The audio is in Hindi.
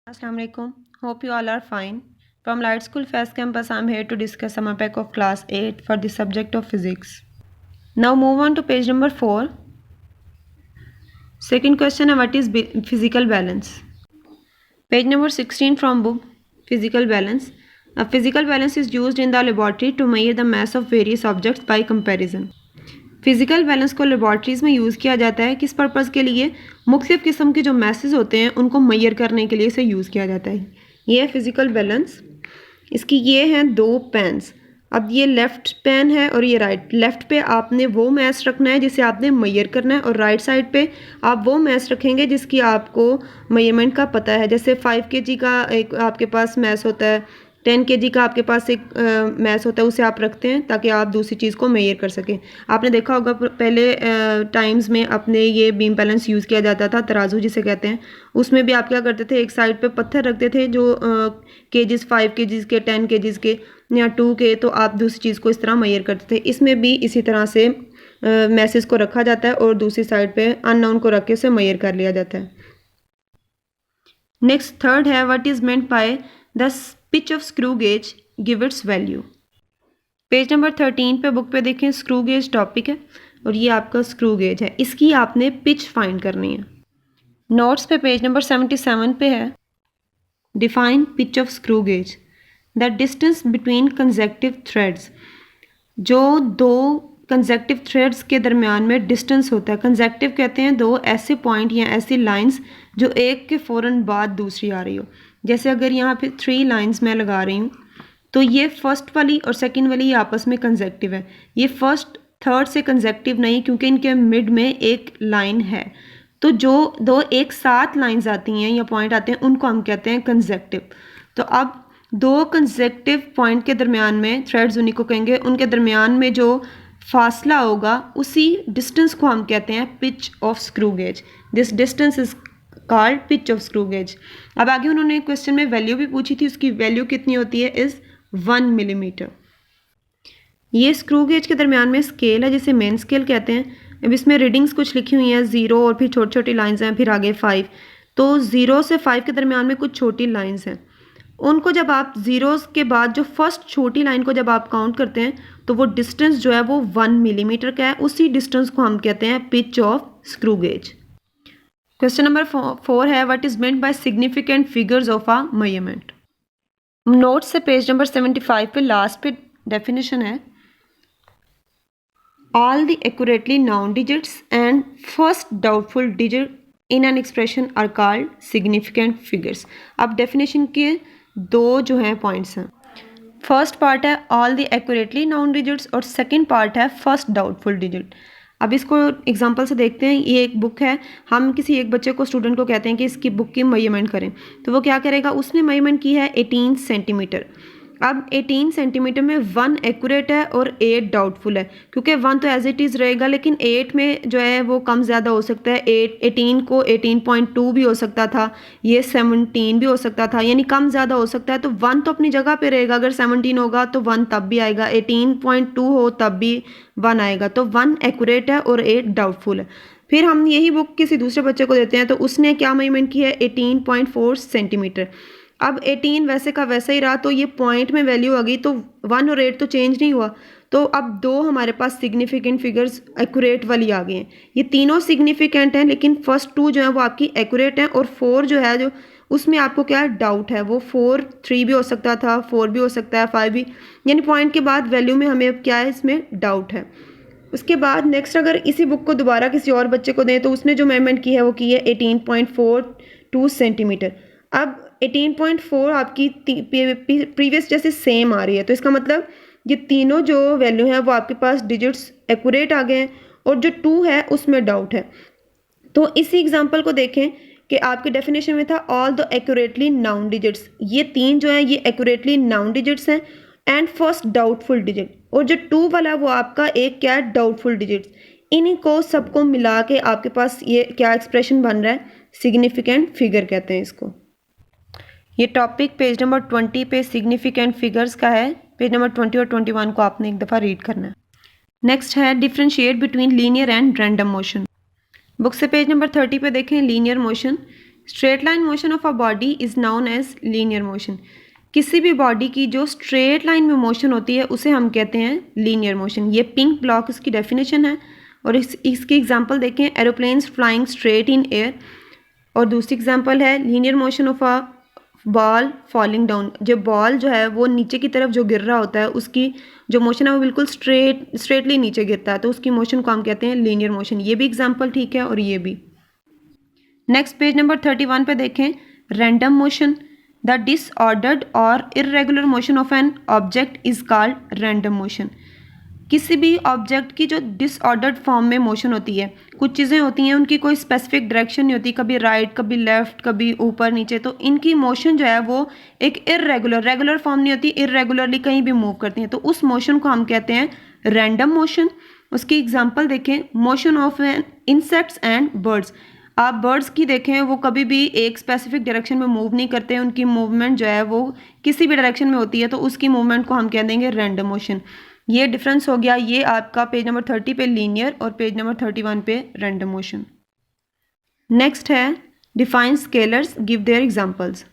Assalamu alaikum. Hope you all are fine. From Light School Fast Campus, I'm here to discuss summer pack of class 8 for the subject of physics. Now move on to page number 4. Second question, what is physical balance? Page number 16 from book Physical Balance. A physical balance is used in the laboratory to measure the mass of various objects by comparison. Physical balance को लेबॉर्ट्रीज़ में यूज़ किया जाता है किस पर्पज़ के लिए? मुख्तलिफ़ किस्म के जो मैसेज होते हैं उनको मैयर करने के लिए इसे यूज़ किया जाता है। ये है फिज़िकल बैलेंस। इसकी ये हैं दो पेन्स। अब ये लेफ़्ट पेन है और ये राइट। लेफ़्ट पे आपने वो मैस रखना है जिसे आपने मैयर करना है और राइट साइड पे आप वो मैस रखेंगे जिसकी आपको मेजरमेंट का पता है। जैसे 5 kg का एक आपके पास मैस होता है, 10 kg का आपके पास एक मैस होता है, उसे आप रखते हैं ताकि आप दूसरी चीज़ को मेजर कर सकें। आपने देखा होगा पहले टाइम्स में अपने ये बीम बैलेंस यूज़ किया जाता था, तराजू जिसे कहते हैं। उसमें भी आप क्या करते थे, एक साइड पे पत्थर रखते थे जो केजीज 5 kg के, 10 kg के या 2 के, तो आप दूसरी चीज़ को इस तरह मेजर करते थे। इसमें भी इसी तरह से मैसेज को रखा जाता है और दूसरी साइड पे अननोन को रख के उसे मेजर कर लिया जाता है। नेक्स्ट थर्ड है what is meant by the pitch of screw gauge, give its value. Page number 13 पे बुक पे देखें, स्क्रू गेज टॉपिक है और ये आपका स्क्रू गेज है। इसकी आपने पिच फाइंड करनी है। नोट्स पे पेज नंबर 77 पे है, define pitch of screw gauge, the distance between consecutive threads. जो दो कंसेक्टिव थ्रेड्स के दरमियान में डिस्टेंस होता है, कंसेक्टिव कहते हैं दो ऐसे पॉइंट या ऐसी लाइंस जो एक के फ़ौरन बाद दूसरी आ रही हो। जैसे अगर यहाँ पे 3 लाइंस मैं लगा रही हूँ तो ये फर्स्ट वाली और सेकंड वाली आपस में कंसेक्टिव है। ये फर्स्ट थर्ड से कंसेक्टिव नहीं क्योंकि इनके मिड में एक लाइन है। तो जो दो एक साथ लाइंस आती हैं या पॉइंट आते हैं उनको हम कहते हैं कंसेक्टिव। तो अब दो कंसेक्टिव पॉइंट के दरमियान में थ्रेड्स उन्हीं को कहेंगे, उनके दरमियान में जो फासला होगा उसी डिस्टेंस को हम कहते हैं pitch of screw gauge. This distance is called pitch of screw gauge. अब आगे उन्होंने क्वेश्चन में वैल्यू भी पूछी थी, उसकी वैल्यू कितनी होती है, इज़ 1 मिलीमीटर। ये स्क्रू गेज के दरमियान में स्केल है जिसे मेन स्केल कहते हैं। अब इसमें रीडिंग्स कुछ लिखी हुई हैं, 0 और फिर छोटी छोटी लाइंस हैं, फिर आगे 5। तो 0 से 5 के दरमियान में कुछ छोटी लाइंस हैं। उनको जब आप ज़ीरोज़ के बाद जो फर्स्ट छोटी लाइन को जब आप काउंट करते हैं तो वो डिस्टेंस जो है वो 1 मिलीमीटर का है। उसी डिस्टेंस को हम कहते हैं pitch of screw gauge. Question number 4 है what is meant by significant figures of a measurement. Note से पेज नंबर 75 पे लास्ट पे डेफिनेशन है, all the accurately known digits and first doubtful digit in an expression are called significant figures. अब डेफिनेशन के दो जो हैं पॉइंट्स हैं। फर्स्ट पार्ट है all the accurately known digits और सेकंड पार्ट है फर्स्ट डाउटफुल डिजिट। अब इसको एग्जांपल से देखते हैं। ये एक बुक है, हम किसी एक बच्चे को, स्टूडेंट को कहते हैं कि इसकी बुक की मेजरमेंट करें, तो वो क्या करेगा, उसने मेजरमेंट की है 18 सेंटीमीटर। अब 18 सेंटीमीटर में 1 एक्यूरेट है और 8 डाउटफुल है, क्योंकि 1 तो एज इट इज़ रहेगा लेकिन 8 में जो है वो कम ज़्यादा हो सकता है। 18 को 18.2 भी हो सकता था, ये 17 भी हो सकता था, यानी कम ज़्यादा हो सकता है। तो 1 तो अपनी जगह पे रहेगा, अगर 17 होगा तो 1 तब भी आएगा, 18.2 हो तब भी 1 आएगा। तो 1 एक्यूरेट है और 8 डाउटफुल है। फिर हम यही बुक किसी दूसरे बच्चे को देते हैं तो उसने क्या मेजरमेंट की है, 18.4 सेंटीमीटर। अब 18 वैसे का वैसा ही रहा, तो ये पॉइंट में वैल्यू आ गई, तो 1 और 8 तो चेंज नहीं हुआ। तो अब दो हमारे पास सिग्निफिकेंट फिगर्स एक्यूरेट वाली आ गई हैं। ये तीनों सिग्निफिकेंट हैं लेकिन फर्स्ट 2 जो है वो आपकी एक्यूरेट हैं और 4 जो है जो उसमें आपको क्या डाउट है, वो 4 3 भी हो सकता था, 4 भी हो सकता है, 5 भी, यानी पॉइंट के बाद वैल्यू में हमें क्या है, इसमें डाउट है। उसके बाद नेक्स्ट अगर इसी बुक को दोबारा किसी और बच्चे को दें तो उसने जो मेजरमेंट की है वो की है 18.42 सेंटीमीटर। अब 18.4 आपकी प्रीवियस जैसे सेम आ रही है, तो इसका मतलब ये तीनों जो वैल्यू है वो आपके पास डिजिट्स एक्यूरेट आ गए हैं और जो 2 है उसमें डाउट है। तो इसी एग्जांपल को देखें कि आपके डेफिनेशन में था all the accurately known digits, ये 3 जो हैं ये एक्यूरेटली नाउन डिजिट्स हैं एंड फर्स्ट डाउटफुल डिजिट, और जो 2 वाला है वो आपका एक क्या है, डाउटफुल डिजिट्स। इन्हीं को सबको मिला के आपके पास ये क्या एक्सप्रेशन बन रहा है, सिग्निफिकेंट फिगर कहते हैं इसको। ये टॉपिक पेज नंबर 20 पे सिग्निफिकेंट फिगर्स का है। पेज नंबर 20 और 21 को आपने एक दफ़ा रीड करना है। नेक्स्ट है differentiate between linear and random motion. Book से पेज नंबर 30 पे देखें linear motion. Straight line motion of a body is known as linear motion. किसी भी बॉडी की जो स्ट्रेट लाइन में मोशन होती है उसे हम कहते हैं लीनियर मोशन। ये पिंक ब्लॉक इसकी डेफिनेशन है। और इसकी एग्जांपल देखें, aeroplanes flying straight in air. और दूसरी एग्जांपल है linear motion of a ball falling down. जो बॉल जो है वो नीचे की तरफ जो गिर रहा होता है उसकी जो मोशन है वो बिल्कुल स्ट्रेटली नीचे गिरता है, तो उसकी मोशन को हम कहते हैं लीनियर मोशन। ये भी एग्जांपल ठीक है और ये भी। नेक्स्ट पेज नंबर 31 पे देखें, रैंडम मोशन। द डिसऑर्डर्ड और irregular motion of an object is called random motion. किसी भी ऑब्जेक्ट की जो डिसऑर्डर्ड फॉर्म में मोशन होती है, कुछ चीज़ें होती हैं उनकी कोई स्पेसिफिक डायरेक्शन नहीं होती, कभी राइट कभी लेफ्ट कभी ऊपर नीचे, तो इनकी मोशन जो है वो एक रेगुलर फॉर्म नहीं होती, इरेगुलरली कहीं भी मूव करती हैं, तो उस मोशन को हम कहते हैं रैंडम मोशन। उसकी एग्जांपल देखें, motion of insects and birds. आप बर्ड्स की देखें, वो कभी भी एक स्पेसिफिक डायरेक्शन में मूव नहीं करते, उनकी मूवमेंट जो है वो किसी भी डायरेक्शन में होती है, तो उसकी मूवमेंट को हम कह देंगे रैंडम मोशन। ये डिफरेंस हो गया। ये आपका पेज नंबर 30 पे लीनियर और पेज नंबर 31 पे रैंडम मोशन। नेक्स्ट है define scalars, give their examples.